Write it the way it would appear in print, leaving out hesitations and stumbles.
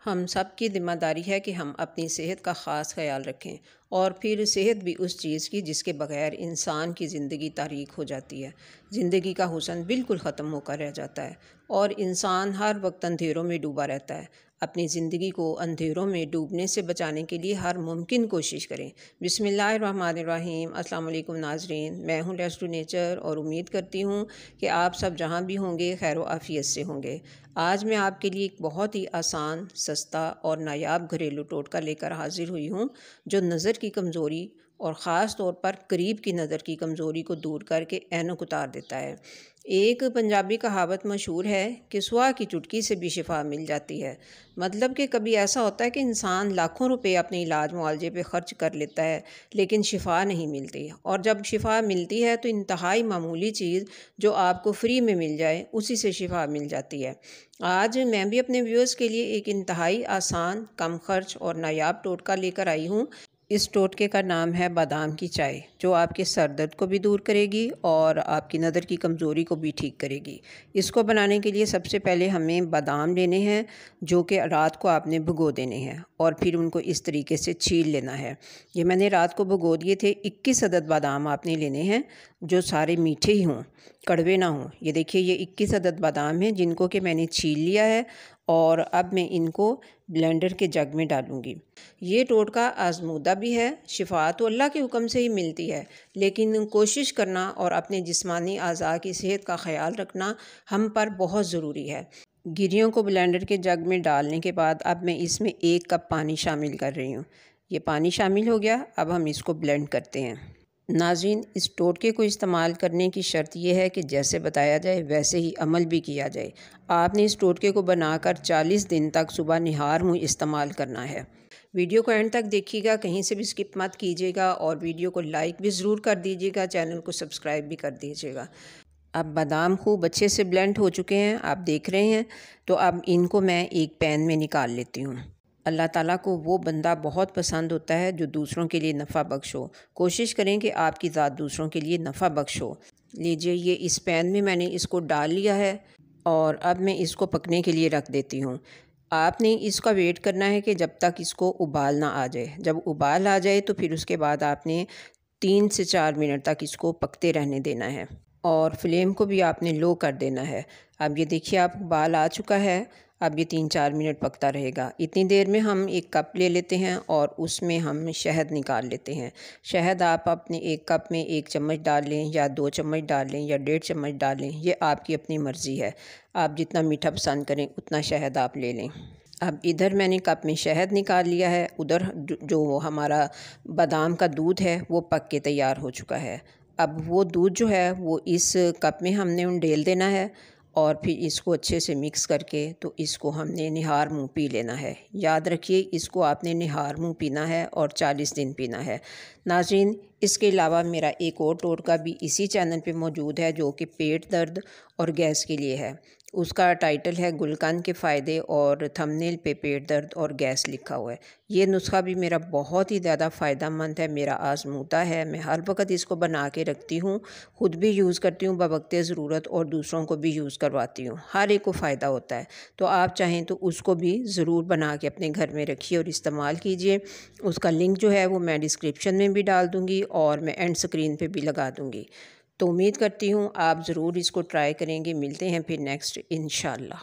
हम सब की ज़िम्मेदारी है कि हम अपनी सेहत का ख़ास ख्याल रखें और फिर सेहत भी उस चीज़ की जिसके बग़ैर इंसान की ज़िंदगी तारीक हो जाती है। ज़िंदगी का हुस्न बिल्कुल ख़त्म होकर रह जाता है और इंसान हर वक्त अंधेरों में डूबा रहता है। अपनी ज़िंदगी को अंधेरों में डूबने से बचाने के लिए हर मुमकिन कोशिश करें। बिस्मिल्लाहिर्रहमानिर्रहीम। अस्सलाम वालेकुम नाज़रीन, मैं हूँ लेट्स डू नेचर और उम्मीद करती हूँ कि आप सब जहाँ भी होंगे खैर आफ़ियत से होंगे। आज मैं आपके लिए एक बहुत ही आसान, सस्ता और नायाब घरेलू टोटका लेकर हाज़िर हुई हूँ जो नज़र की कमज़ोरी और ख़ास तौर पर करीब की नज़र की कमज़ोरी को दूर करके ऐनक उतार देता है। एक पंजाबी कहावत मशहूर है कि सुआ की चुटकी से भी शिफा मिल जाती है। मतलब कि कभी ऐसा होता है कि इंसान लाखों रुपए अपने इलाज मुआवजे पे ख़र्च कर लेता है लेकिन शिफा नहीं मिलती, और जब शिफा मिलती है तो इंतहाई मामूली चीज़ जो आपको फ्री में मिल जाए उसी से शिफा मिल जाती है। आज मैं भी अपने व्यूअर्स के लिए एक इंतहाई आसान, कम खर्च और नायाब टोटका लेकर आई हूँ। इस टोटके का नाम है बादाम की चाय, जो आपके सर दर्द को भी दूर करेगी और आपकी नज़र की कमज़ोरी को भी ठीक करेगी। इसको बनाने के लिए सबसे पहले हमें बादाम लेने हैं जो कि रात को आपने भिगो देने हैं और फिर उनको इस तरीके से छील लेना है। ये मैंने रात को भिगो दिए थे। 21 अदद बादाम आपने लेने हैं जो सारे मीठे ही हों, कड़वे ना हों। ये देखिए, ये 21 अदद बादाम हैं जिनको कि मैंने छील लिया है और अब मैं इनको ब्लेंडर के जग में डालूँगी। ये टोटका आज़मूदा भी है। शिफा तो अल्लाह के हुक्म से ही मिलती है, लेकिन कोशिश करना और अपने जिस्मानी अज़ा की सेहत का ख्याल रखना हम पर बहुत ज़रूरी है। गिरियों को ब्लेंडर के जग में डालने के बाद अब मैं इसमें 1 कप पानी शामिल कर रही हूँ। ये पानी शामिल हो गया। अब हम इसको ब्लेंड करते हैं। नाज़रीन, इस टोटके को इस्तेमाल करने की शर्त यह है कि जैसे बताया जाए वैसे ही अमल भी किया जाए। आपने इस टोटके को बनाकर 40 दिन तक सुबह निहार मुँह इस्तेमाल करना है। वीडियो को एंड तक देखिएगा, कहीं से भी स्किप मत कीजिएगा और वीडियो को लाइक भी ज़रूर कर दीजिएगा, चैनल को सब्सक्राइब भी कर दीजिएगा। अब बादाम खूब अच्छे से ब्लेंड हो चुके हैं, आप देख रहे हैं। तो अब इनको मैं एक पैन में निकाल लेती हूँ। अल्लाह ताला को वो बंदा बहुत पसंद होता है जो दूसरों के लिए नफ़ा बख्श हो। कोशिश करें कि आपकी ज़ात दूसरों के लिए नफ़ा बख्श हो। लीजिए, ये इस पैन में मैंने इसको डाल लिया है और अब मैं इसको पकने के लिए रख देती हूँ। आपने इसका वेट करना है कि जब तक इसको उबाल ना आ जाए। जब उबाल आ जाए तो फिर उसके बाद आपने 3 से 4 मिनट तक इसको पकते रहने देना है और फ्लेम को भी आपने लो कर देना है। अब ये देखिए, आप उबाल आ चुका है। अब ये 3-4 मिनट पकता रहेगा। इतनी देर में हम 1 कप ले लेते हैं और उसमें हम शहद निकाल लेते हैं। शहद आप अपने 1 कप में 1 चम्मच डाल लें या 2 चम्मच डाल लें या 1.5 चम्मच डाल लें, ये आपकी अपनी मर्ज़ी है। आप जितना मीठा पसंद करें उतना शहद आप ले लें। अब इधर मैंने कप में शहद निकाल लिया है, उधर जो हमारा बादाम का दूध है वो पक के तैयार हो चुका है। अब वो दूध जो है वो इस कप में हमने उंडेल देना है और फिर इसको अच्छे से मिक्स करके तो इसको हमने निहार मुँह पी लेना है। याद रखिए, इसको आपने निहार मुँह पीना है और 40 दिन पीना है। नाज़रीन, इसके अलावा मेरा एक और टोटका भी इसी चैनल पे मौजूद है जो कि पेट दर्द और गैस के लिए है। उसका टाइटल है गुलकंद के फ़ायदे और थंबनेल पे पेट दर्द और गैस लिखा हुआ है। ये नुस्खा भी मेरा बहुत ही ज़्यादा फ़ायदेमंद है, मेरा आज़मूदा है। मैं हर वक्त इसको बना के रखती हूँ, ख़ुद भी यूज़ करती हूँ बवक़्ते ज़रूरत और दूसरों को भी यूज़ करवाती हूँ। हर एक को फ़ायदा होता है, तो आप चाहें तो उसको भी ज़रूर बना के अपने घर में रखिए और इस्तेमाल कीजिए। उसका लिंक जो है वो मैं डिस्क्रिप्शन में भी डाल दूँगी और मैं एंड स्क्रीन पे भी लगा दूँगी। तो उम्मीद करती हूँ आप ज़रूर इसको ट्राई करेंगे। मिलते हैं फिर नेक्स्ट इंशाल्लाह।